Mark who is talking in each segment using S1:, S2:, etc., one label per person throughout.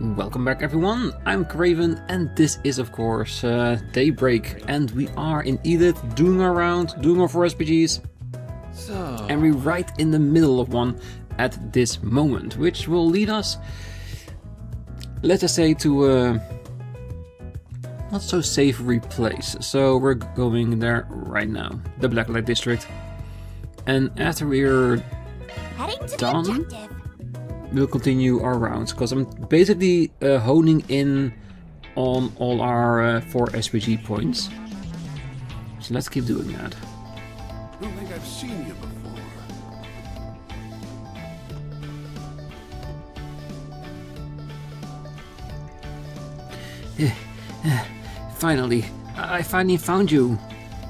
S1: Welcome back everyone, I'm Craven and this is of course Daybreak, and we are in Edith doing our round, doing our 4 SPGs. And we're right in the middle of one at this moment, which will lead us, let's just say, to a not so savory place. So we're going there right now, the Blacklight District. And after we're done, we'll continue our rounds, because I'm basically honing in on all our 4 SPG points. So let's keep doing that.
S2: I don't think I've seen you before.
S1: I finally found you.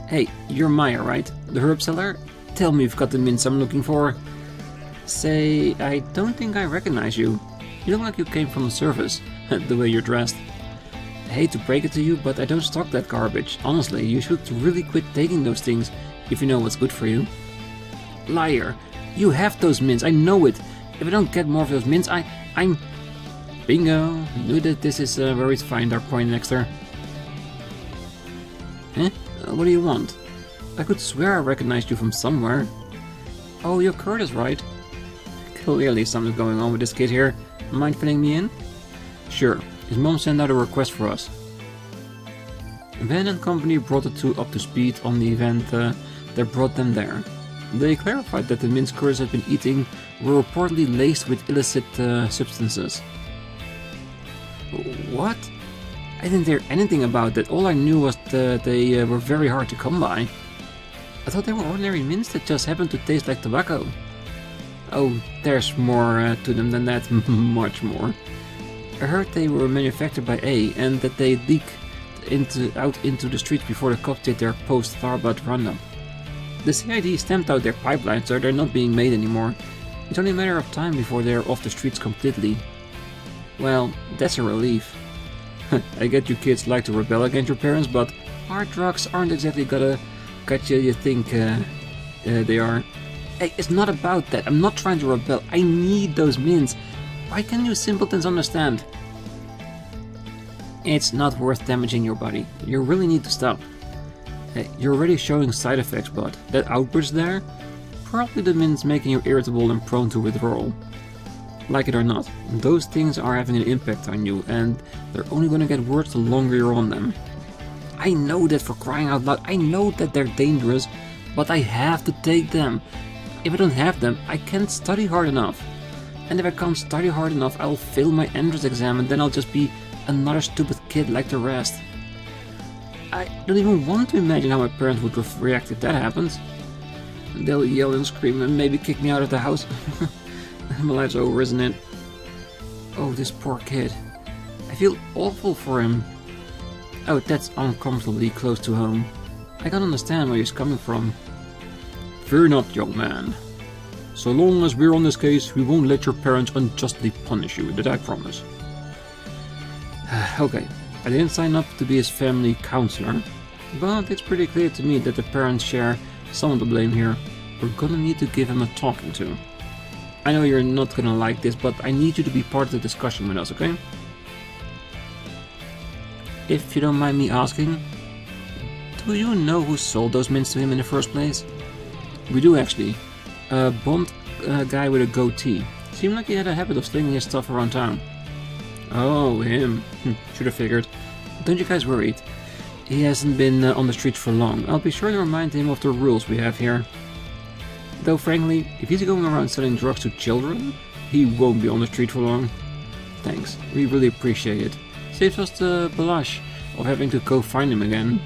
S1: Hey, you're Maya, right? The herb seller? Tell me you've got the mints I'm looking for. Say, I don't think I recognize you. You look like you came from the service, the way you're dressed. I hate to break it to you, but I don't stock that garbage. Honestly, you should really quit taking those things if you know what's good for you. Liar, you have those mints, I know it. If I don't get more of those mints, I'm... Bingo! Knew that this is where we'd find our Poindexter. Eh? What do you want? I could swear I recognized you from somewhere. Oh, you're Curtis, right? Clearly something's going on with this kid here. Mind filling me in? Sure. His mom sent out a request for us. Van and company brought the two up to speed on the event that brought them there. They clarified that the mints Curtis had been eating were reportedly laced with illicit substances. What? I didn't hear anything about that. All I knew was that they were very hard to come by. I thought they were ordinary mints that just happened to taste like tobacco. Oh, there's more to them than that, much more. I heard they were manufactured by A, and that they leaked out into the streets before the cops did their post-Tharbad roundup. The CID stamped out their pipelines, so they're not being made anymore. It's only a matter of time before they're off the streets completely. Well, that's a relief. I get you kids like to rebel against your parents, but hard drugs aren't exactly gonna got you think they are. Hey, it's not about that. I'm not trying to rebel. I need those mints. Why can't you simpletons understand? It's not worth damaging your body. You really need to stop. Hey, you're already showing side effects, but that outburst there? Probably the mints making you irritable and prone to withdrawal. Like it or not, those things are having an impact on you, and they're only gonna get worse the longer you're on them. I know that, for crying out loud. I know that they're dangerous, but I have to take them. If I don't have them, I can't study hard enough. And if I can't study hard enough, I'll fail my entrance exam, and then I'll just be another stupid kid like the rest. I don't even want to imagine how my parents would react if that happens. They'll yell and scream and maybe kick me out of the house. My life's over, isn't it? Oh, this poor kid. I feel awful for him. Oh, that's uncomfortably close to home. I can't understand where he's coming from. Fear not, young man. So long as we're on this case, we won't let your parents unjustly punish you, that I promise. Okay, I didn't sign up to be his family counselor, but it's pretty clear to me that the parents share some of the blame here. We're gonna need to give him a talking to. I know you're not gonna like this, but I need you to be part of the discussion with us, okay? If you don't mind me asking, do you know who sold those mints to him in the first place? We do, actually. A blonde guy with a goatee. Seemed like he had a habit of slinging his stuff around town. Oh, him. Should have figured. Don't you guys worry. He hasn't been on the streets for long. I'll be sure to remind him of the rules we have here. Though frankly, if he's going around selling drugs to children, he won't be on the street for long. Thanks, we really appreciate it. Saves us the blush of having to go find him again.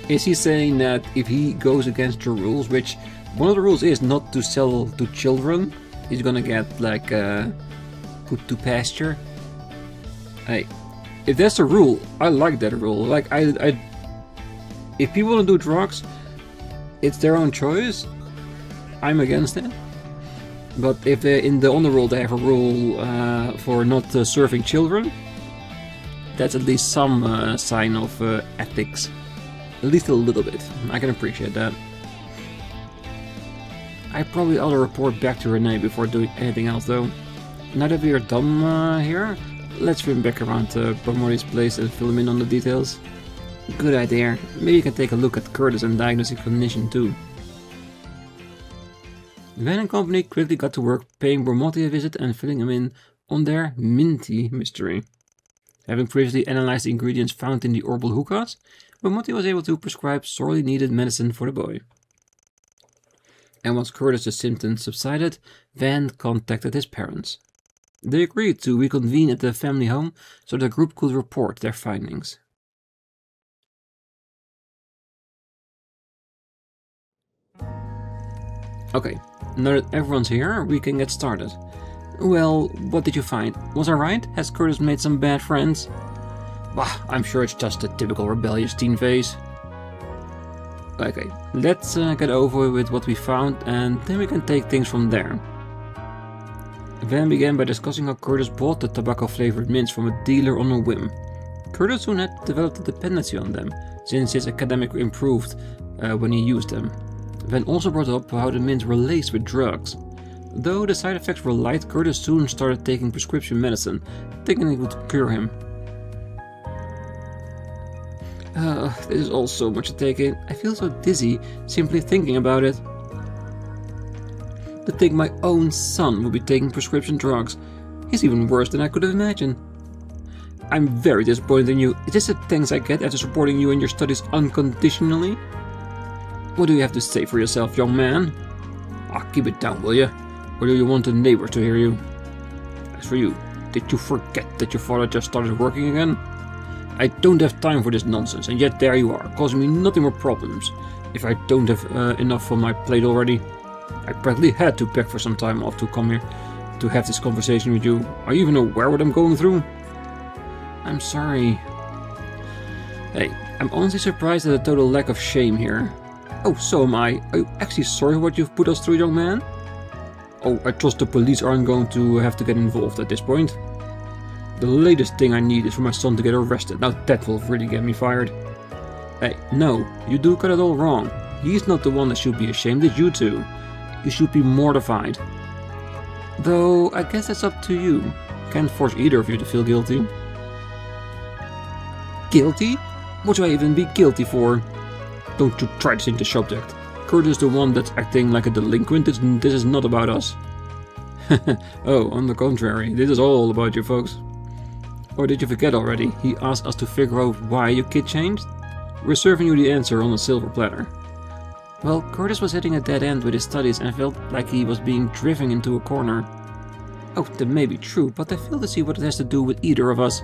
S1: Is he saying that if he goes against your rules, which one of the rules is not to sell to children, he's gonna get like put to pasture? Hey, if that's a rule, I like that rule. Like if people want to do drugs, it's their own choice. I'm against it. But if in the underworld they have a rule for not serving children, that's at least some sign of ethics. At least a little bit. I can appreciate that. I probably ought to report back to Renee before doing anything else though. now that we are done here, let's swim back around Bramori's place and fill him in on the details. Good idea. Maybe you can take a look at Curtis and diagnose his condition too. Van and company quickly got to work paying Bormotti a visit and filling him in on their minty mystery. Having previously analyzed the ingredients found in the orbital hookahs, Bormotti was able to prescribe sorely needed medicine for the boy. And once Curtis' symptoms subsided, Van contacted his parents. They agreed to reconvene at the family home so the group could report their findings. Okay, now that everyone's here, we can get started. Well, what did you find? Was I right? Has Curtis made some bad friends? Bah, I'm sure it's just a typical rebellious teen phase. Okay, let's get over with what we found and then we can take things from there. Van began by discussing how Curtis bought the tobacco-flavored mints from a dealer on a whim. Curtis soon had developed a dependency on them, since his academic improved when he used them. Van also brought up how the mints were laced with drugs. Though the side effects were light, Curtis soon started taking prescription medicine, thinking it would cure him. This is all so much to take in. I feel so dizzy simply thinking about it. To think my own son would be taking prescription drugs. He's even worse than I could have imagined. I'm very disappointed in you. Is this the thanks I get after supporting you in your studies unconditionally? What do you have to say for yourself, young man? Keep it down, will you? Or do you want the neighbors to hear you? As for you, did you forget that your father just started working again? I don't have time for this nonsense, and yet there you are, causing me nothing but problems. If I don't have enough on my plate already. I practically had to beg for some time off to come here to have this conversation with you. Are you even aware what I'm going through? I'm sorry. Hey, I'm honestly surprised at the total lack of shame here. Oh, so am I. Are you actually sorry for what you've put us through, young man? Oh, I trust the police aren't going to have to get involved at this point. The latest thing I need is for my son to get arrested. Now that will really get me fired. Hey, no, you do got it all wrong. He's not the one that should be ashamed, it's you two. You should be mortified. Though, I guess that's up to you. Can't force either of you to feel guilty. Guilty? What should I even be guilty for? Don't you try to change the subject. Curtis is the one that's acting like a delinquent. This is not about us. Oh, on the contrary, this is all about you folks. Or did you forget already? He asked us to figure out why your kid changed? We're serving you the answer on a silver platter. Well, Curtis was hitting a dead end with his studies and felt like he was being driven into a corner. Oh, that may be true, but I fail to see what it has to do with either of us.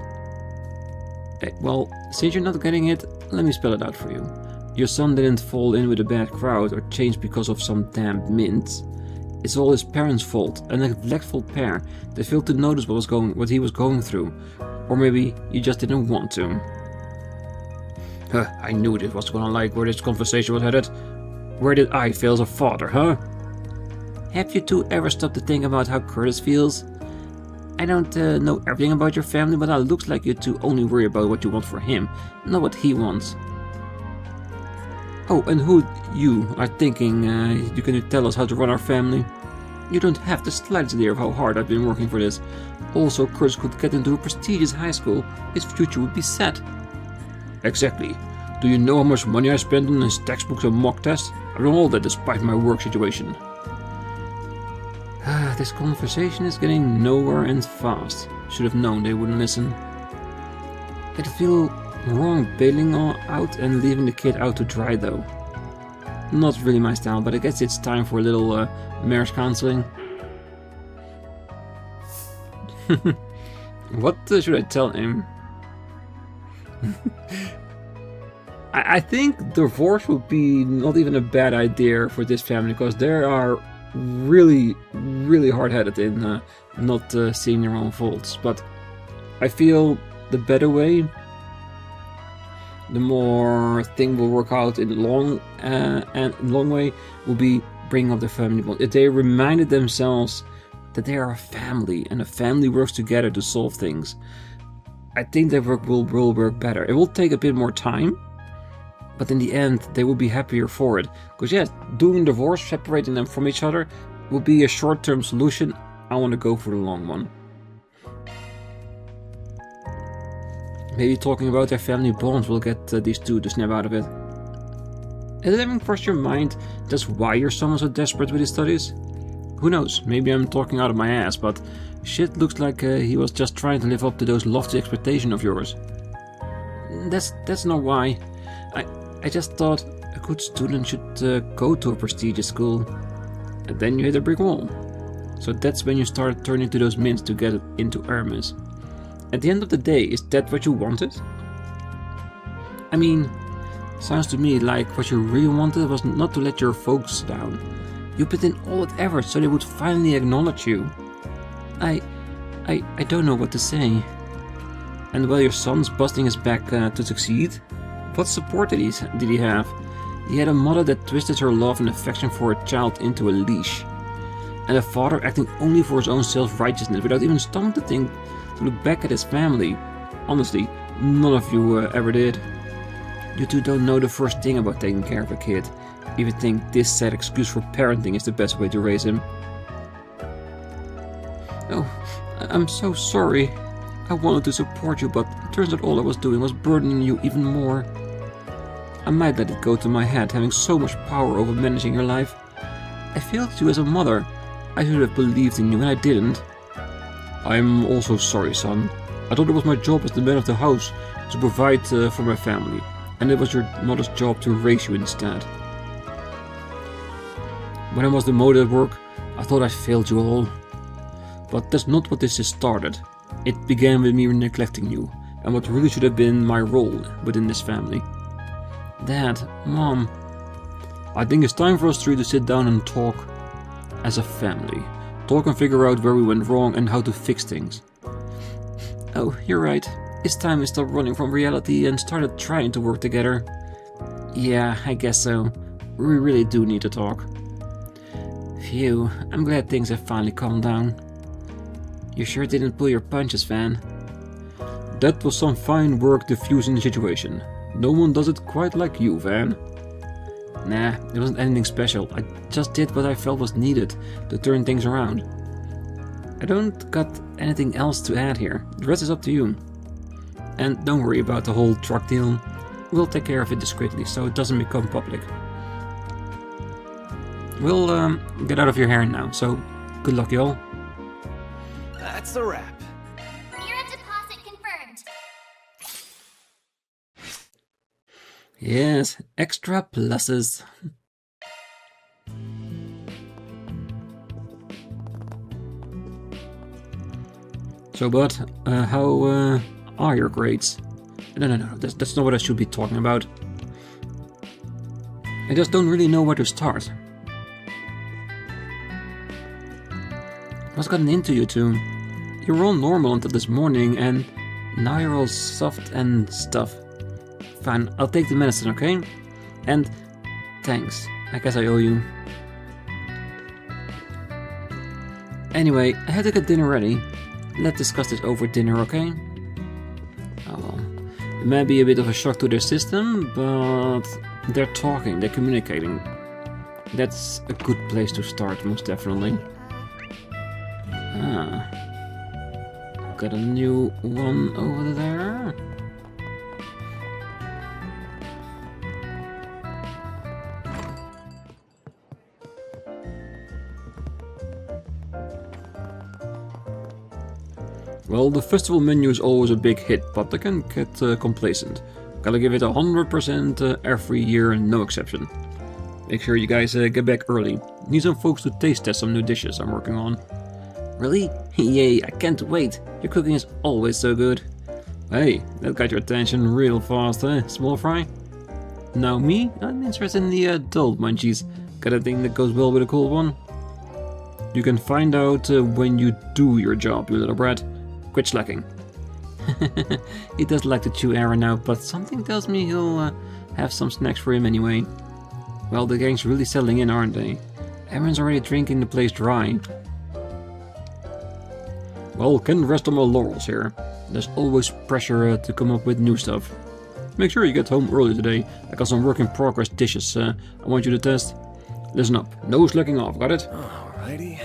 S1: Hey, well, since you're not getting it, let me spell it out for you. Your son didn't fall in with a bad crowd or change because of some damn mints. It's all his parents' fault, a neglectful pair that failed to notice what he was going through. Or maybe you just didn't want to. I knew this was gonna like where this conversation was headed. Where did I fail as a father, huh? Have you two ever stopped to think about how Curtis feels? I don't know everything about your family, but it looks like you two only worry about what you want for him, not what he wants. Oh, and who you are thinking you can tell us how to run our family? You don't have the slightest idea of how hard I've been working for this. Also, Curtis could get into a prestigious high school. His future would be set. Exactly. Do you know how much money I spent on his textbooks and mock tests? I've done all that despite my work situation. This conversation is getting nowhere and fast. Should have known they wouldn't listen. It'd feel wrong bailing out and leaving the kid out to dry though. Not really my style, but I guess it's time for a little marriage counseling. What should I tell him? I think divorce would be not even a bad idea for this family, because they are really, really hard-headed in not seeing their own faults. But I feel the better way, the more thing will work out in the long way, will be bringing up the family bond. If they reminded themselves that they are a family and a family works together to solve things, I think their work will work better. It will take a bit more time, but in the end they will be happier for it. Because yeah, doing divorce, separating them from each other, will be a short-term solution. I want to go for the long one. Maybe talking about their family bonds will get these two to snap out of it. Has it ever crossed your mind that's why your son was so desperate with his studies? Who knows, maybe I'm talking out of my ass, but shit looks like he was just trying to live up to those lofty expectations of yours. That's not why. I just thought a good student should go to a prestigious school. And then you hit a brick wall. So that's when you started turning to those mints to get into Hermes. At the end of the day, is that what you wanted? I mean, sounds to me like what you really wanted was not to let your folks down. You put in all that effort so they would finally acknowledge you. I don't know what to say. And while your son's busting his back to succeed, what support did he have? He had a mother that twisted her love and affection for a child into a leash. And a father acting only for his own self-righteousness without even stopping to think to look back at his family. Honestly, none of you ever did. You two don't know the first thing about taking care of a kid, if you think this sad excuse for parenting is the best way to raise him. Oh, I'm so sorry. I wanted to support you, but it turns out all I was doing was burdening you even more. I might let it go to my head, having so much power over managing your life. I failed you as a mother. I should have believed in you, and I didn't. I'm also sorry, son. I thought it was my job as the man of the house to provide for my family, and it was your mother's job to raise you instead. When I was demoted at work, I thought I failed you all. But that's not what this has started. It began with me neglecting you, and what really should have been my role within this family. Dad, Mom, I think it's time for us three to sit down and talk as a family. Talk and figure out where we went wrong and how to fix things. Oh, you're right. It's time we stopped running from reality and started trying to work together. Yeah, I guess so. We really do need to talk. Phew, I'm glad things have finally calmed down. You sure didn't pull your punches, Van. That was some fine work diffusing the situation. No one does it quite like you, Van. Nah, it wasn't anything special. I just did what I felt was needed to turn things around. I don't got anything else to add here. The rest is up to you. And don't worry about the whole truck deal. We'll take care of it discreetly so it doesn't become public. We'll get out of your hair now, so good luck, y'all.
S3: That's a wrap.
S4: Mirror deposit confirmed.
S1: Yes, extra pluses. So, bud, how are your grades? No, that's not what I should be talking about. I just don't really know where to start. What's gotten into you two? You were all normal until this morning, and now you're all soft and stuff. Fine, I'll take the medicine, okay? And thanks. I guess I owe you. Anyway, I had to get dinner ready. Let's discuss this over dinner, okay? Oh well. It might be a bit of a shock to their system, but they're talking, they're communicating. That's a good place to start, most definitely. Ah. Got a new one over there. Well, the festival menu is always a big hit, but I can get complacent. Gotta give it 100% every year, no exception. Make sure you guys get back early. Need some folks to taste test some new dishes I'm working on. Really? Yay, I can't wait. Your cooking is always so good. Hey, that got your attention real fast, eh, small fry? Now me? I'm interested in the adult munchies. Got a thing that goes well with a cold one? You can find out when you do your job, you little brat. Quit slacking. He does like to chew air now, but something tells me he'll have some snacks for him anyway. Well, the gang's really settling in, aren't they? Everyone's already drinking the place dry. Well, can't rest on my laurels here. There's always pressure to come up with new stuff. Make sure you get home early today. I got some work-in-progress dishes I want you to test. Listen up, no slacking off, got it?
S3: Alrighty.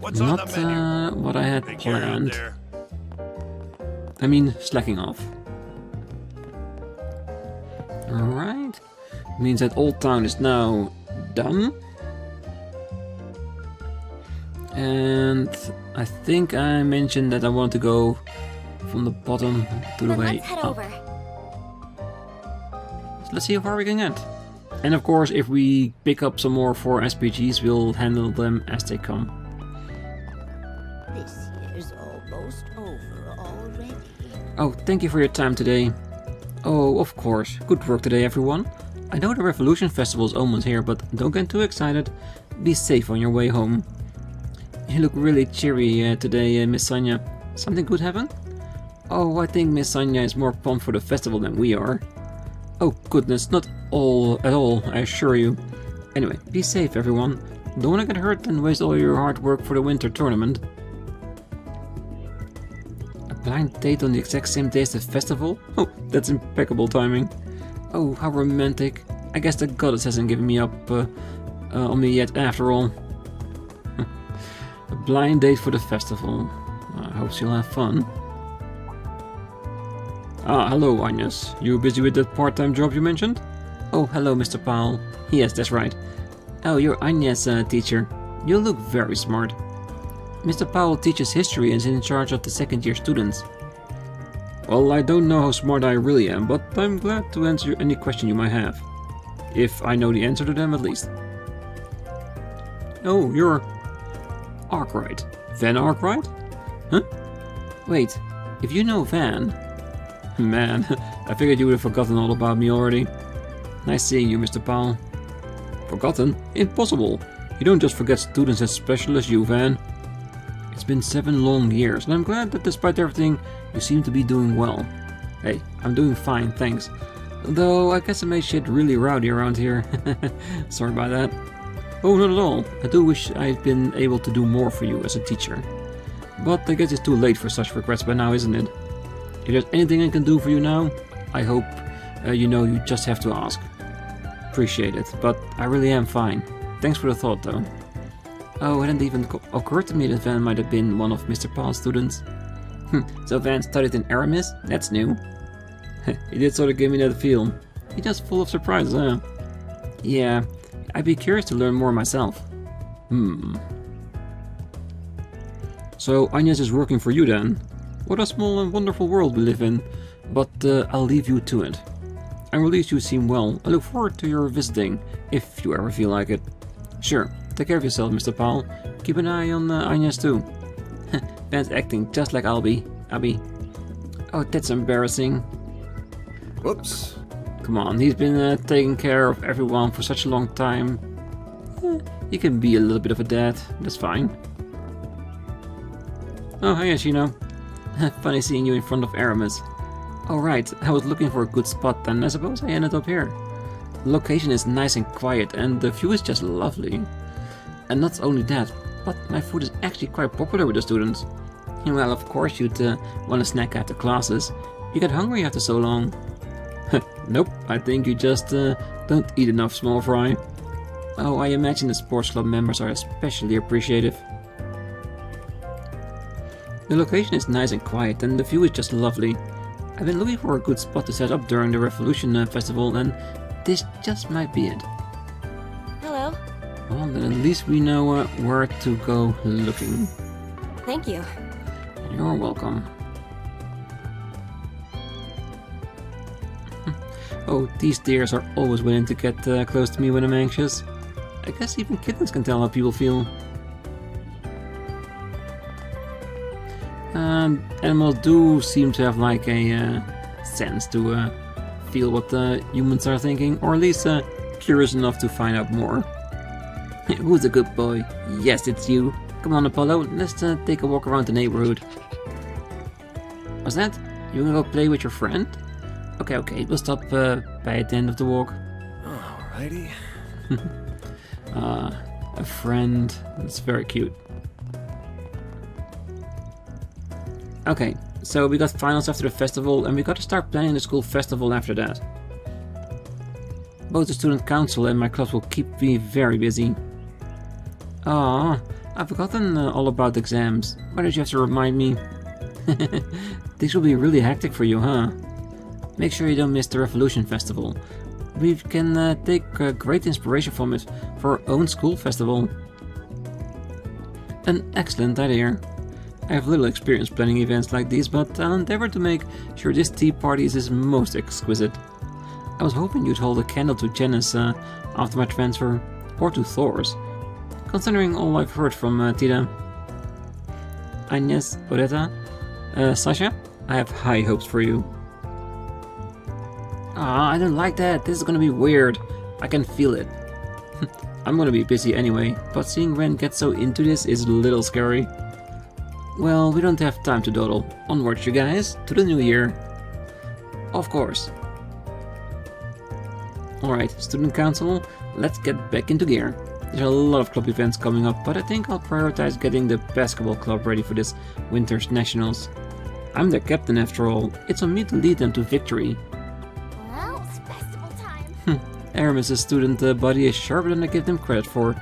S2: What's
S1: Not
S2: on the menu?
S1: what I had
S2: Big area out
S1: planned.
S2: there.
S1: I mean, slacking off. Alright. Means that Old Town is now done. And I think I mentioned that I want to go from the bottom to the
S4: Then
S1: way
S4: let's head
S1: up.
S4: over.
S1: So let's see how far we can get. And of course, if we pick up some more for SPGs, we'll handle them as they come.
S5: This year's almost over already.
S1: Oh, thank you for your time today. Oh, of course. Good work today, everyone. I know the Revolution Festival is almost here, but don't get too excited. Be safe on your way home. You look really cheery today, Miss Sonia. Something good happened? Oh, I think Miss Sonia is more pumped for the festival than we are. Oh goodness, not all at all, I assure you. Anyway, be safe, everyone. Don't want to get hurt and waste all your hard work for the winter tournament. A blind date on the exact same day as the festival? Oh, that's impeccable timing. Oh, how romantic. I guess the goddess hasn't given me up on me yet after all. A blind date for the festival. I hope she'll have fun. Ah, hello, Agnes. You busy with that part-time job you mentioned? Oh, hello, Mr. Powell. Yes, that's right. Oh, you're Agnes' teacher. You look very smart. Mr. Powell teaches history and is in charge of the second-year students. Well, I don't know how smart I really am, but I'm glad to answer any question you might have. If I know the answer to them, at least. Oh, you're... ARKRIDE. Van ARKRIDE? Huh? Wait, if you know Van... Man, I figured you would have forgotten all about me already. Nice seeing you, Mr. Powell. Forgotten? Impossible! You don't just forget students as special as you, Van. It's been 7 long years, and I'm glad that despite everything, you seem to be doing well. Hey, I'm doing fine, thanks. Though, I guess I made shit really rowdy around here. Sorry about that. Oh, not at all. I do wish I'd been able to do more for you as a teacher. But I guess it's too late for such regrets by now, isn't it? If there's anything I can do for you now, I hope you know you just have to ask. Appreciate it, but I really am fine. Thanks for the thought, though. Oh, it hadn't even occurred to me that Van might have been one of Mr. Paul's students. So Van studied in Aramis? That's new. He did sort of give me that feel. He's just full of surprises, huh? Yeah, I'd be curious to learn more myself. So Agnes is working for you then? What a small and wonderful world we live in, but I'll leave you to it. I'm relieved you seem well. I look forward to your visiting, if you ever feel like it. Sure, take care of yourself, Mr. Powell. Keep an eye on Agnes too. Van's acting just like Abby. Oh, that's embarrassing.
S2: Whoops.
S1: Come on, he's been taking care of everyone for such a long time. He can be a little bit of a dad, that's fine. Oh, hi, Ashino. Funny seeing you in front of Aramis. Alright, I was looking for a good spot and I suppose I ended up here. The location is nice and quiet and the view is just lovely. And not only that, but my food is actually quite popular with the students. Well, of course you'd want a snack after classes. You get hungry after so long. Nope, I think you just don't eat enough, small fry. Oh, I imagine the sports club members are especially appreciative. The location is nice and quiet and the view is just lovely. I've been looking for a good spot to set up during the Revolution Festival and this just might be it.
S5: Hello.
S1: Well, then at least we know where to go looking.
S5: Thank you.
S1: You're welcome. Oh, these deers are always willing to get close to me when I'm anxious. I guess even kittens can tell how people feel. Animals do seem to have like a sense to feel what the humans are thinking, or at least curious enough to find out more. Who's a good boy? Yes, it's you. Come on, Apollo, let's take a walk around the neighborhood. What's that? You wanna go play with your friend? Okay, we'll stop by the end of the walk.
S3: Alrighty.
S1: A friend. That's very cute. Okay, so we got finals after the festival, and we got to start planning the school festival after that. Both the student council and my clubs will keep me very busy. Ah, I've forgotten all about exams. Why did you have to remind me? This will be really hectic for you, huh? Make sure you don't miss the Revolution Festival. We can take great inspiration from it for our own school festival. An excellent idea. I have little experience planning events like these, but I'll endeavor to make sure this tea party is most exquisite. I was hoping you'd hold a candle to Janice after my transfer, or to Thors. Considering all I've heard from Tita, Agnes, Odetta, Sasha, I have high hopes for you. Ah, I don't like that. This is gonna be weird. I can feel it. I'm gonna be busy anyway, but seeing Ren get so into this is a little scary. Well, we don't have time to dawdle. Onwards, you guys, to the new year. Of course. Alright, student council, let's get back into gear. There's a lot of club events coming up, but I think I'll prioritize getting the basketball club ready for this winter's nationals. I'm their captain after all. It's on me to lead them to victory.
S4: Well, it's festival time.
S1: Aramis' student body is sharper than I give them credit for.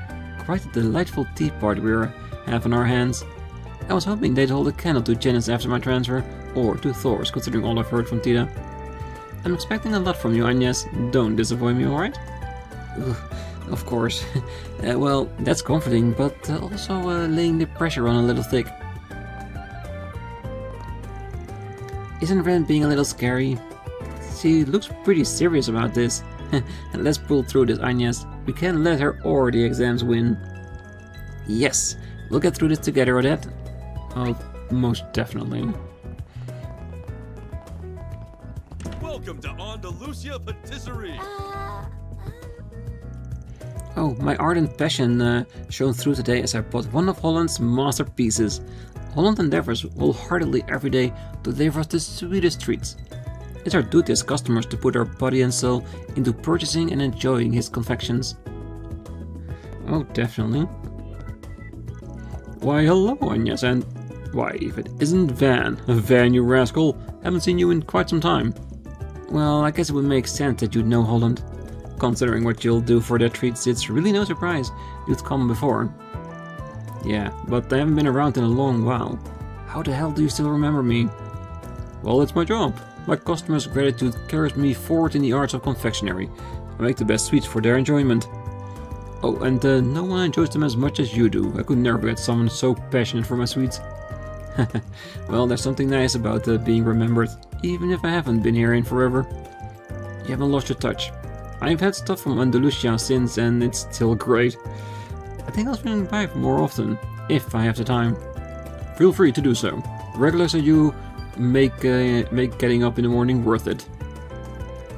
S1: Quite a delightful tea party we have on our hands. I was hoping they'd hold a candle to Janice after my transfer, or to Thors, considering all I've heard from Tita. I'm expecting a lot from you, Agnes. Don't disappoint me, alright? Of course. Well, that's comforting, but also laying the pressure on a little thick. Isn't Ren being a little scary? She looks pretty serious about this. Let's pull through this, Agnes. We can't let her or the exams win. Yes, we'll get through this together, Odette. Oh, most definitely.
S3: Welcome to Andalusia Patisserie.
S1: Oh, my ardent passion shone through today as I bought one of Holland's masterpieces. Holland endeavors wholeheartedly every day to deliver us the sweetest treats. It's our duty as customers to put our body and soul into purchasing and enjoying his confections. Oh, definitely. Why, hello, Agnes, and why, if it isn't Van. Van, you rascal. Haven't seen you in quite some time. Well, I guess it would make sense that you'd know Holland. Considering what you'll do for their treats, it's really no surprise you'd come before. Yeah, but I haven't been around in a long while. How the hell do you still remember me? Well, it's my job. My customers' gratitude carries me forward in the arts of confectionery. I make the best sweets for their enjoyment. Oh, and no one enjoys them as much as you do. I could never get someone so passionate for my sweets. Well, there's something nice about being remembered, even if I haven't been here in forever. You haven't lost your touch. I've had stuff from Andalusia since, and it's still great. I think I'll swing by more often, if I have the time. Feel free to do so. Regulars and you make getting up in the morning worth it.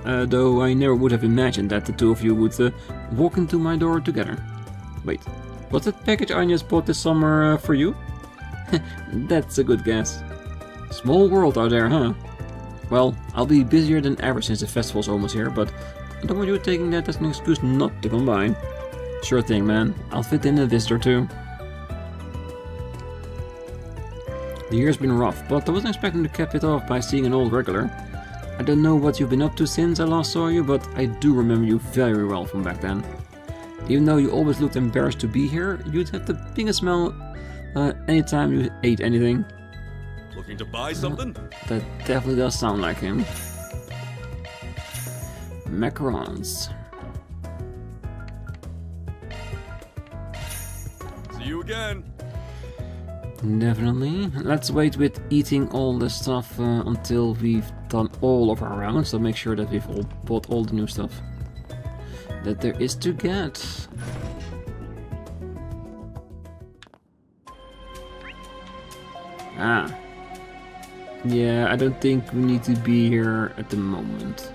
S1: Though I never would have imagined that the two of you would walk into my door together. Wait, was that package Agnes bought this summer for you? That's a good guess. Small world out there, huh? Well, I'll be busier than ever since the festival's almost here, but I don't want you taking that as an excuse not to come by. Sure thing, man. I'll fit in a visit or two. The year's been rough, but I wasn't expecting to cap it off by seeing an old regular. I don't know what you've been up to since I last saw you, but I do remember you very well from back then. Even though you always looked embarrassed to be here, you'd have the biggest smile anytime you ate anything.
S3: Looking to buy something?
S1: That definitely does sound like him. Macarons.
S3: See you again.
S1: Definitely. Let's wait with eating all the stuff until we've done all of our rounds, so make sure that we've all bought all the new stuff that there is to get. Ah. Yeah, I don't think we need to be here at the moment.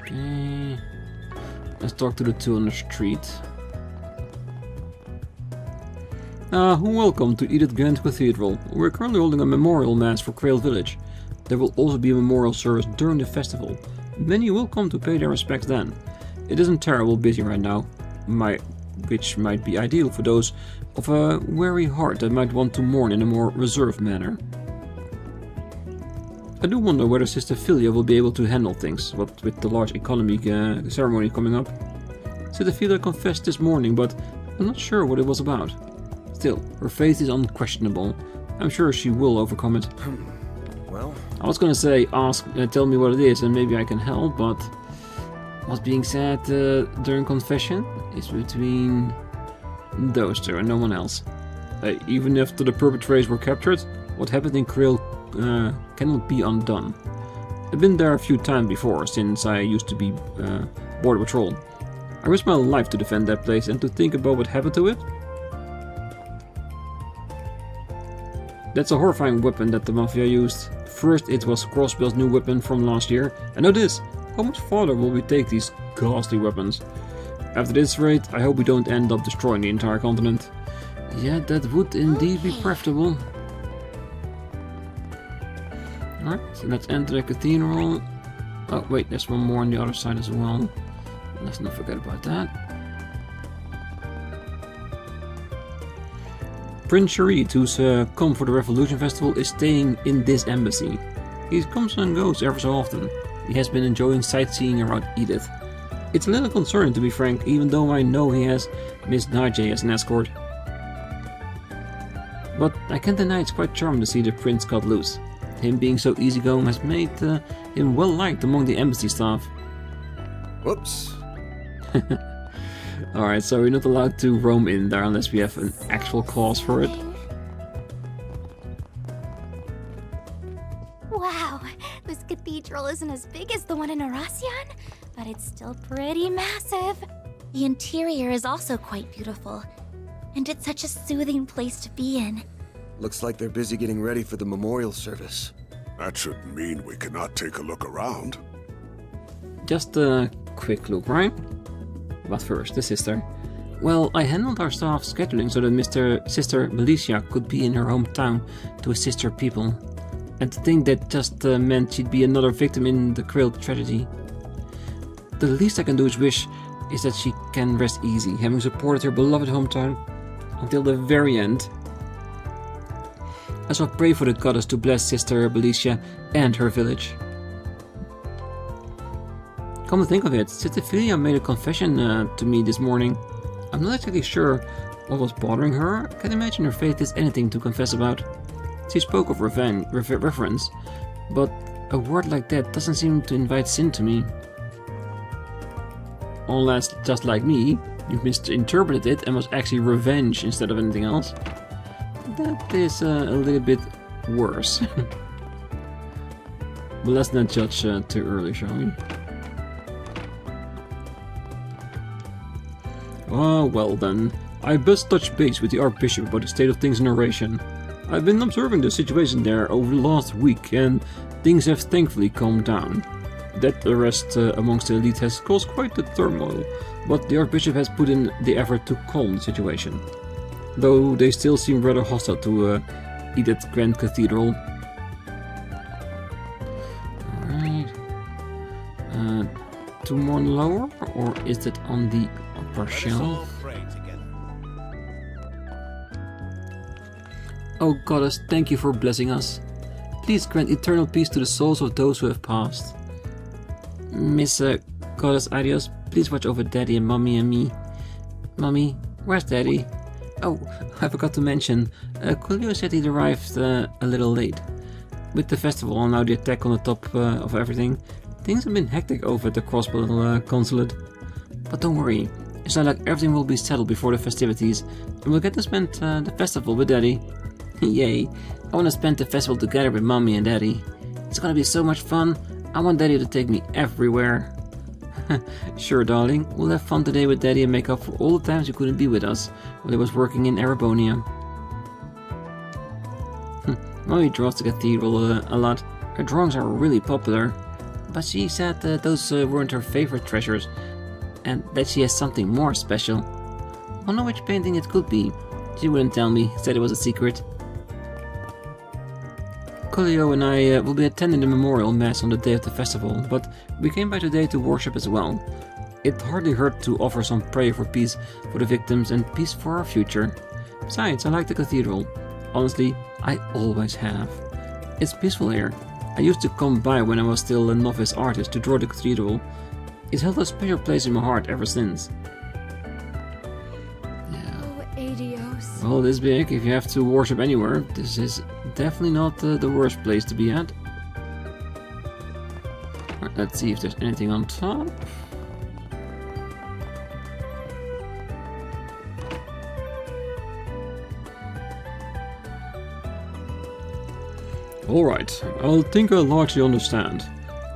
S1: Okay. Let's talk to the two on the street. Welcome to Edith Grand Cathedral. We're currently holding a memorial mass for Quail Village. There will also be a memorial service during the festival. Many will come to pay their respects then. It isn't terribly busy right now, which might be ideal for those of a wary heart that might want to mourn in a more reserved manner. I do wonder whether Sister Philia will be able to handle things, what with the large economy ceremony coming up. Said the feeler confessed this morning, but I'm not sure what it was about. Still, her faith is unquestionable. I'm sure she will overcome it.
S2: Well,
S1: I was gonna say, tell me what it is and maybe I can help, but what's being said during confession is between those two and no one else. Even after the perpetrators were captured, what happened in Krill cannot be undone. I've been there a few times before, since I used to be border patrol. I risked my life to defend that place, and to think about what happened to it? That's a horrifying weapon that the Mafia used. First it was Crossbell's new weapon from last year, and now this. How much farther will we take these ghastly weapons? After this raid, I hope we don't end up destroying the entire continent. Yeah, that would indeed be preferable. Alright, so let's enter the cathedral. Oh wait, there's one more on the other side as well. Let's not forget about that. Prince Sharid, who's come for the Revolution Festival, is staying in this embassy. He comes and goes ever so often. He has been enjoying sightseeing around Edith. It's a little concerning, to be frank, even though I know he has Miss Najee as an escort. But I can't deny it's quite charming to see the prince cut loose. Him being so easygoing has made him well liked among the embassy staff.
S2: whoops.
S1: Alright, so we're not allowed to roam in there unless we have an actual clause for it.
S4: Wow, this cathedral isn't as big as the one in Aracian, but it's still pretty massive. The interior is also quite beautiful, and it's such a soothing place to be in.
S2: Looks like they're busy getting ready for the memorial service.
S6: That shouldn't mean we cannot take a look around.
S1: Just a quick look, right? But first, the sister. Well, I handled our staff scheduling so that Sister Militia could be in her hometown to assist her people. And to think that just meant she'd be another victim in the Krill tragedy. The least I can do is wish is that she can rest easy, having supported her beloved hometown until the very end. I shall pray for the goddess to bless Sister Militia and her village. Come to think of it, Sister Philia made a confession to me this morning. I'm not exactly sure what was bothering her. I can imagine her faith is anything to confess about. She spoke of reverence, but a word like that doesn't seem to invite sin to me. Unless, just like me, you've misinterpreted it and was actually revenge instead of anything else. That is a little bit worse. But let's not judge too early, shall we? Ah, well then. I best touch base with the Archbishop about the state of things in Oration. I've been observing the situation there over the last week, and things have thankfully calmed down. That arrest amongst the elite has caused quite the turmoil, but the Archbishop has put in the effort to calm the situation. Though they still seem rather hostile to Edith Grand Cathedral. Alright. 2 more lower, or is it on the upper shelf? Oh goddess, thank you for blessing us. Please grant eternal peace to the souls of those who have passed. Miss Goddess Adios, please watch over Daddy and Mommy and me. Mommy, where's Daddy? Oh, I forgot to mention, Coolio said he'd arrived a little late. With the festival and now the attack on the top of everything, things have been hectic over at the Crossbell consulate. But don't worry, it's not like everything will be settled before the festivities, and we'll get to spend the festival with Daddy. Yay, I want to spend the festival together with Mommy and Daddy. It's gonna be so much fun. I want Daddy to take me everywhere. Sure, darling, we'll have fun today with Daddy and make up for all the times you couldn't be with us while he was working in Erebonia. Mommy draws the cathedral a lot. Her drawings are really popular, but she said those weren't her favorite treasures, and that she has something more special. I don't know which painting it could be. She wouldn't tell me, said it was a secret. Coolio and I will be attending the memorial mass on the day of the festival, but we came by today to worship as well. It hardly hurt to offer some prayer for peace for the victims and peace for our future. Besides, I like the cathedral. Honestly, I always have. It's peaceful here. I used to come by when I was still a novice artist to draw the cathedral. It's held a special place in my heart ever since.
S5: Adios.
S1: Well, this big, if you have to worship anywhere, this is definitely not the worst place to be at. Right, let's see if there's anything on top. Alright, I think I largely understand.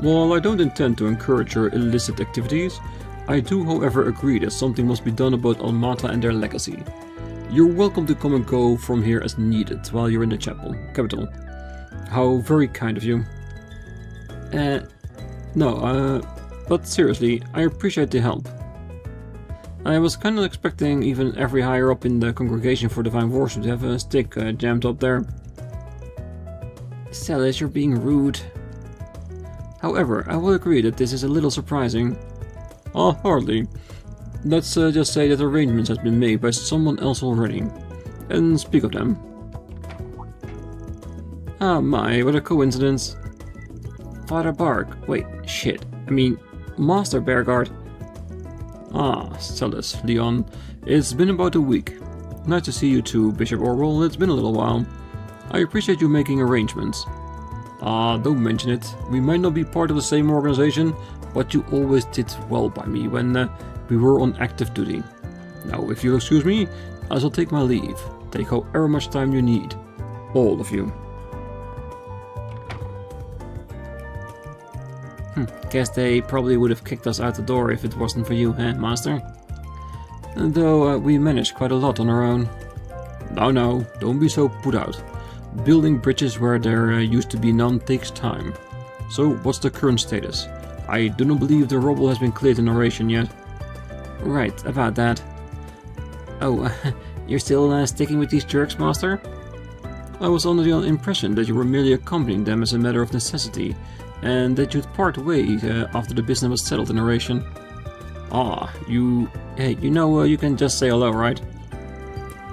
S1: While I don't intend to encourage your illicit activities, I do however agree that something must be done about Almata and their legacy. You're welcome to come and go from here as needed while you're in the capital. How very kind of you. But seriously, I appreciate the help. I was kind of expecting even every higher up in the Congregation for Divine Worship to have a stick jammed up there. Celis, you're being rude. However, I will agree that this is a little surprising. Hardly. Let's just say that arrangements have been made by someone else already. And speak of them. Ah my, what a coincidence. Father Bark. Wait, shit. I mean, Master Bearguard. Ah, Celis, Leon. It's been about a week. Nice to see you too, Bishop Orwell. It's been a little while. I appreciate you making arrangements. Ah, don't mention it. We might not be part of the same organization, but you always did well by me when we were on active duty. Now, if you'll excuse me, I shall take my leave. Take however much time you need. All of you. Guess they probably would have kicked us out the door if it wasn't for you, Master? Though we managed quite a lot on our own. No, don't be so put out. Building bridges where there used to be none takes time. So, what's the current status? I do not believe the rubble has been cleared in oration yet. Right, about that. Oh, you're still sticking with these jerks, Master? I was under the impression that you were merely accompanying them as a matter of necessity, and that you'd part ways after the business was settled in oration. Ah, you... Hey, you know you can just say hello, right?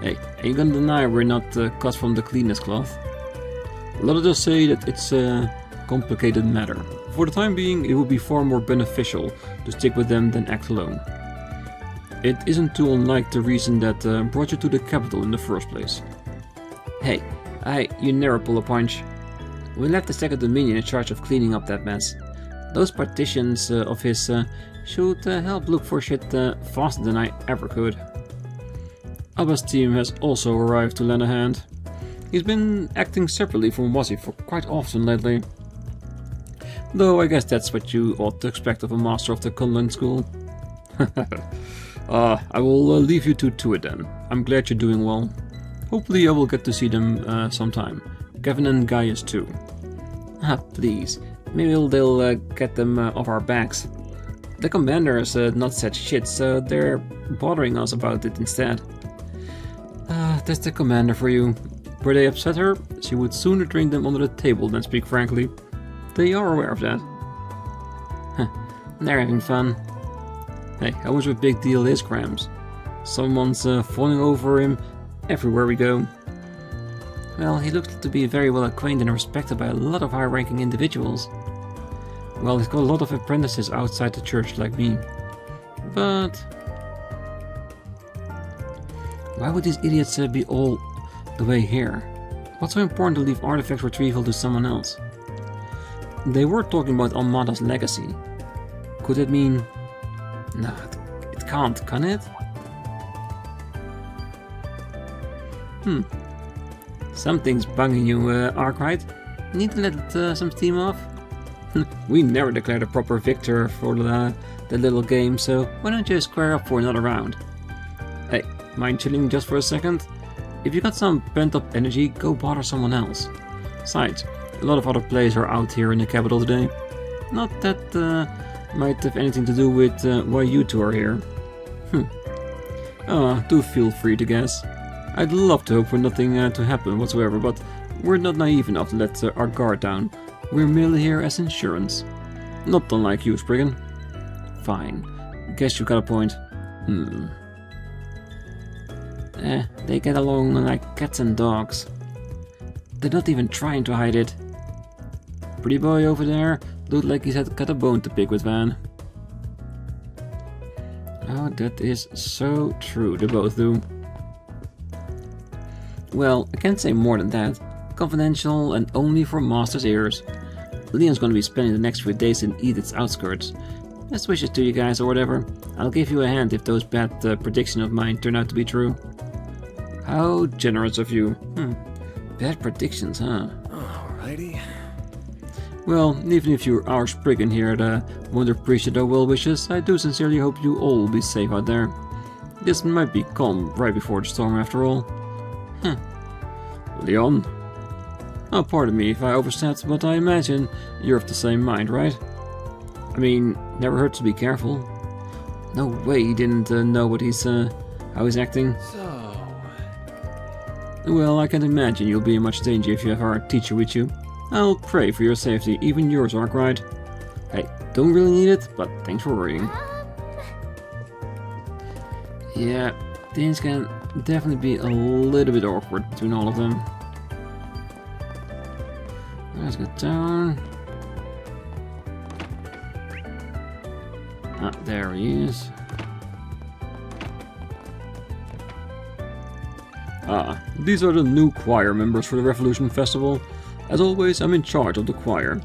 S1: Hey, ain't gonna deny we're not cut from the cleanest cloth. Let us just say that it's a complicated matter. For the time being, it would be far more beneficial to stick with them than act alone. It isn't too unlike the reason that brought you to the capital in the first place. Hey, you never pull a punch. We left the Second Dominion in charge of cleaning up that mess. Those partitions of his should help look for shit faster than I ever could. Abba's team has also arrived to lend a hand. He's been acting separately from Wazzy for quite often lately. Though I guess that's what you ought to expect of a master of the Conland School. I will leave you two to it then. I'm glad you're doing well. Hopefully I will get to see them sometime. Gavin and Gaius too. Please. Maybe they'll get them off our backs. The commander has not said shit, so they're bothering us about it instead. That's the commander for you. Were they upset her? She would sooner drink them under the table than speak frankly. They are aware of that. They're having fun. Hey, how much of a big deal is Grams? Someone's falling over him everywhere we go. Well, he looks to be very well acquainted and respected by a lot of high-ranking individuals. Well, he's got a lot of apprentices outside the church like me. But... why would these idiots be all the way here? What's so important to leave artifact retrieval to someone else? They were talking about Almata's legacy. Could it mean... no, it can't, can it? Something's bugging you, ARKRIDE. Need to let some steam off? We never declared a proper victor for the little game, so why don't you square up for another round? Hey, mind chilling just for a second? If you got some pent-up energy, go bother someone else. Besides, a lot of other players are out here in the capital today. Not that might have anything to do with why you two are here. Do feel free to guess. I'd love to hope for nothing to happen whatsoever, but we're not naive enough to let our guard down. We're merely here as insurance. Not unlike you, Spriggan. Fine. Guess you got a point. They get along like cats and dogs. They're not even trying to hide it. Pretty boy over there looked like he's got a bone to pick with Van. Oh, that is so true, they both do. Well, I can't say more than that. Confidential and only for Master's ears. Leon's gonna be spending the next few days in Edith's outskirts. Best wishes to you guys or whatever. I'll give you a hand if those bad predictions of mine turn out to be true. How generous of you. Bad predictions, huh?
S2: Alrighty.
S1: Well, even if you are spriggan here at won't appreciate our well wishes, I do sincerely hope you all will be safe out there. This might be calm right before the storm after all. Leon? Oh, pardon me if I overstepped, but I imagine you're of the same mind, right? I mean, never hurts to be careful. No way he didn't know what how he's acting.
S2: So...
S1: Well, I can't imagine you'll be in much danger if you have our teacher with you. I'll pray for your safety, even yours, ARKRIDE. Hey, don't really need it, but thanks for worrying. Yeah, things can definitely be a little bit awkward between all of them. Let's get down. Ah, there he is. Ah, these are the new choir members for the Revolution Festival. As always, I'm in charge of the choir.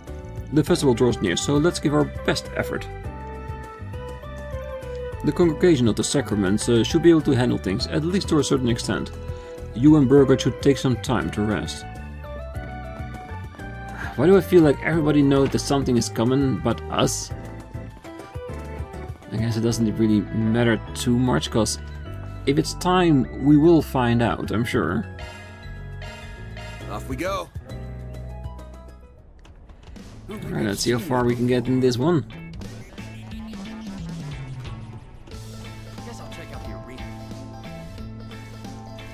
S1: The festival draws near, so let's give our best effort. The Congregation of the Sacraments should be able to handle things, at least to a certain extent. You and Burger should take some time to rest. Why do I feel like everybody knows that something is coming but us? I guess it doesn't really matter too much, because if it's time, we will find out, I'm sure.
S2: Off we go.
S1: Alright, let's see how far we can get in this one.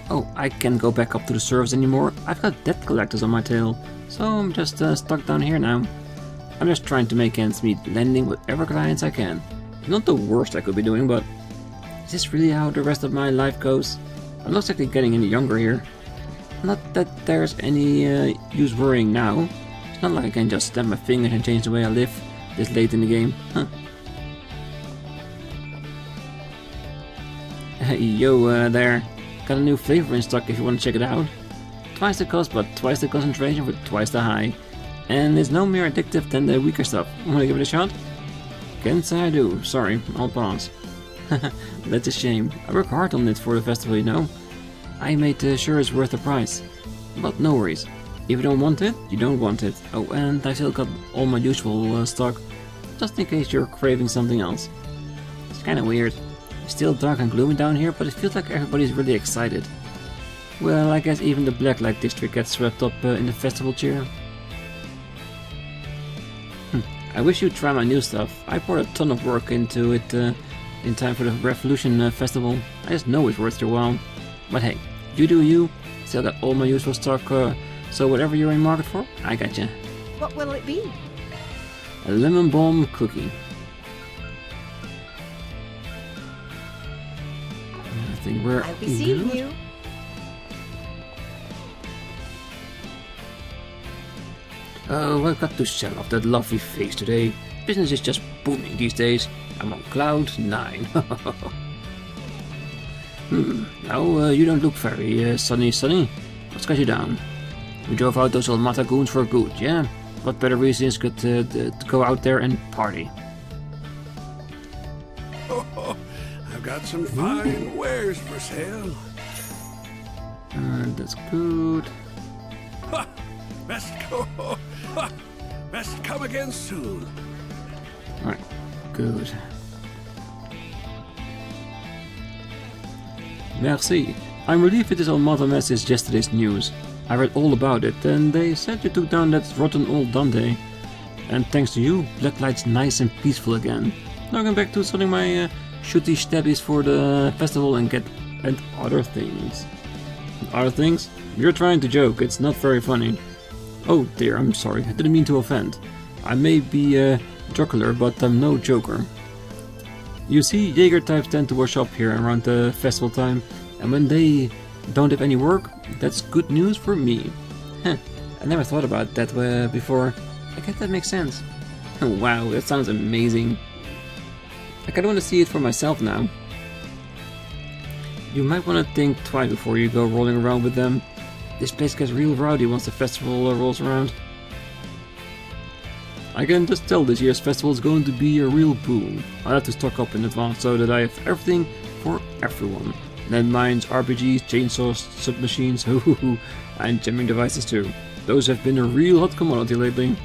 S1: Oh, I can't go back up to the surface anymore. I've got debt collectors on my tail, so I'm just stuck down here now. I'm just trying to make ends meet, lending whatever clients I can. Not the worst I could be doing, but is this really how the rest of my life goes? I'm not exactly getting any younger here. Not that there's any use worrying now. It's not like I can just snap my fingers and change the way I live this late in the game. Huh. Hey, yo there. Got a new flavor in stock if you want to check it out. Twice the cost, but twice the concentration for twice the high. And it's no more addictive than the weaker stuff. Wanna give it a shot? Can't say I do. Sorry, I'll pass. That's a shame. I work hard on it for the festival, you know. I made sure it's worth the price. But no worries. If you don't want it, you don't want it. Oh, and I still got all my usual stock, just in case you're craving something else. It's kinda weird. It's still dark and gloomy down here, but it feels like everybody's really excited. Well, I guess even the Blacklight district gets swept up in the festival cheer. I wish you'd try my new stuff. I poured a ton of work into it in time for the Revolution Festival. I just know it's worth your while. But hey, you do you. Still got all my usual stock, so whatever you're in market for, I got you.
S5: What will it be?
S1: A lemon bomb cookie. I think we're
S5: I'll be seeing
S1: good.
S5: you.
S1: Oh, I've got to sell off that lovely face today. Business is just booming these days. I'm on cloud 9. No, you don't look very sunny. What's got you down? We drove out those Almata goons for good, yeah? What better reasons could to go out there and party?
S6: I've got some fine wares for sale.
S1: That's good.
S6: Ha! Best go. Ha! Best come again soon.
S1: Alright, good. Merci. I'm relieved it is Almata mess is yesterday's news. I read all about it, and they said you took down that rotten old Dante. And thanks to you, Blacklight's nice and peaceful again. Now I'm back to selling my shooty stabbies for the festival and other things. Other things? You're trying to joke, it's not very funny. Oh dear, I'm sorry, I didn't mean to offend. I may be a jocular, but I'm no joker. You see, Jaeger types tend to wash up here around the festival time, and when they don't have any work, that's good news for me. Heh, I never thought about that before. I guess that makes sense. Wow, that sounds amazing. I kinda wanna see it for myself now. You might wanna think twice before you go rolling around with them. This place gets real rowdy once the festival rolls around. I can just tell this year's festival is going to be a real boom. I'll have to stock up in advance so that I have everything for everyone. Landmines, RPGs, chainsaws, submachines, and jamming devices too. Those have been a real hot commodity lately.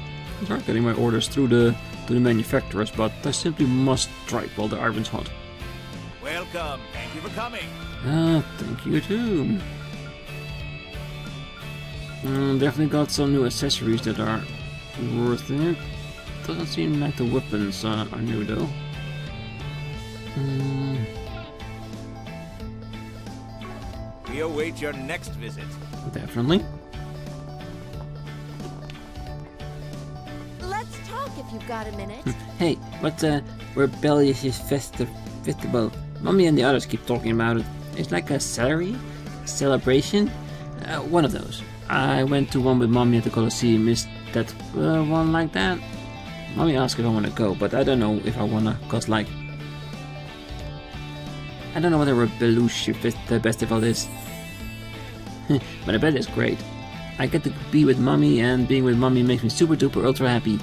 S1: I start getting my orders through to the manufacturers, but I simply must strike while the iron's hot.
S7: Welcome. Thank you for coming.
S1: Thank you too. Definitely got some new accessories that are worth it. Doesn't seem like the weapons are new though.
S7: We await your next visit.
S1: Definitely.
S5: Let's talk if you've got a minute.
S1: Hey, what rebellious is festival? Mommy and the others keep talking about it. It's like a celebration? One of those. I went to one with Mommy at the Colosseum. Is that one like that? Mommy asked if I want to go, but I don't know if I wanna, cause like... I don't know what a rebellious festival is. But I bet it's great. I get to be with Mommy, and being with Mommy makes me super duper ultra happy.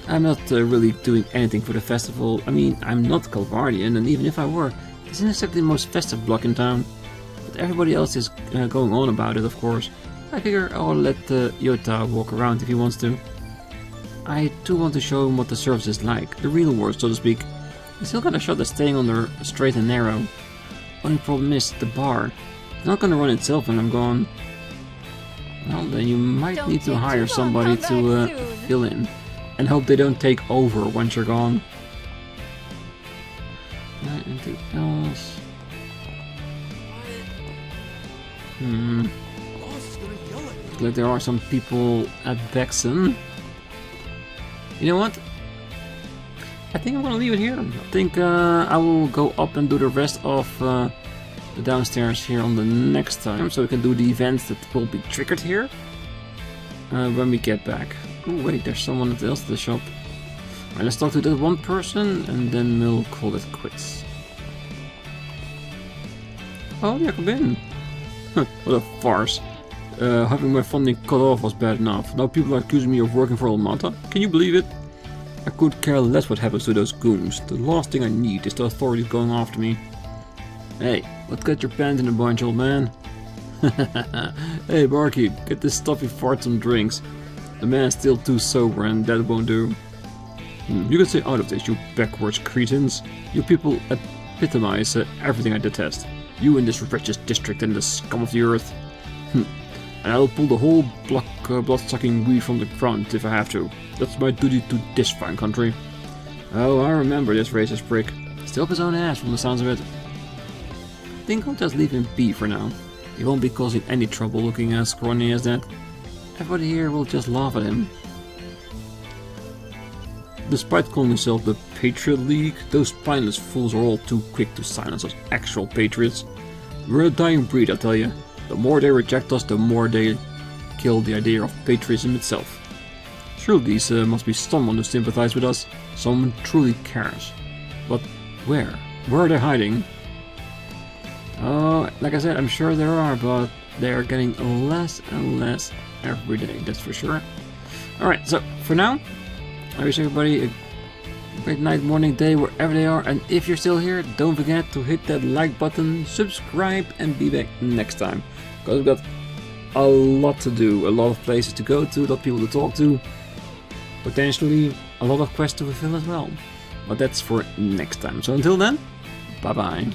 S1: I'm not really doing anything for the festival. I mean, I'm not Calvardian, and even if I were, this isn't exactly the most festive block in town. But everybody else is going on about it, of course. I figure I'll let Yota walk around if he wants to. I do want to show him what the service is like, the real world, so to speak. I still got a shot at staying on the straight and narrow. Only problem is the bar. It's not gonna run itself when I'm gone. Well, then you might need to hire somebody to fill in. And hope they don't take over once you're gone. Anything else? Looks like there are some people at Bexon. You know what? I think I'm gonna leave it here. I think I will go up and do the rest of the downstairs here on the next time, so we can do the events that will be triggered here when we get back. Oh wait, there's someone else at the shop. Alright, let's talk to that one person and then we'll call it quits. Oh yeah, come in. What a farce. Having my funding cut off was bad enough. Now people are accusing me of working for Almata. Can you believe it? I could care less what happens to those goons. The last thing I need is the authorities going after me. Hey, let's get your pants in a bunch, old man. Hey, barkeep, get this stuffy fart some drinks. The man's still too sober and that won't do. You can stay out of this, you backwards cretins. You people epitomize everything I detest. You in this wretched district and the scum of the earth. And I'll pull the whole blood-sucking weed from the ground if I have to. That's my duty to this fine country. Oh, I remember this racist prick. Still up his own ass from the sounds of it. I think I'll just leave him be for now. He won't be causing any trouble looking as scrawny as that. Everybody here will just laugh at him. Despite calling himself the Patriot League, those spineless fools are all too quick to silence us actual patriots. We're a dying breed, I tell you. The more they reject us, the more they kill the idea of patriotism itself. Surely these must be someone who sympathizes with us, someone who truly cares. But where? Where are they hiding? Oh, like I said, I'm sure there are, but they are getting less and less every day, that's for sure. Alright, so for now, I wish everybody a great night, morning, day, wherever they are, and if you're still here, don't forget to hit that like button, subscribe, and be back next time. Because we've got a lot to do, a lot of places to go to, a lot of people to talk to, potentially a lot of quests to fulfill as well. But that's for next time. So until then, bye bye.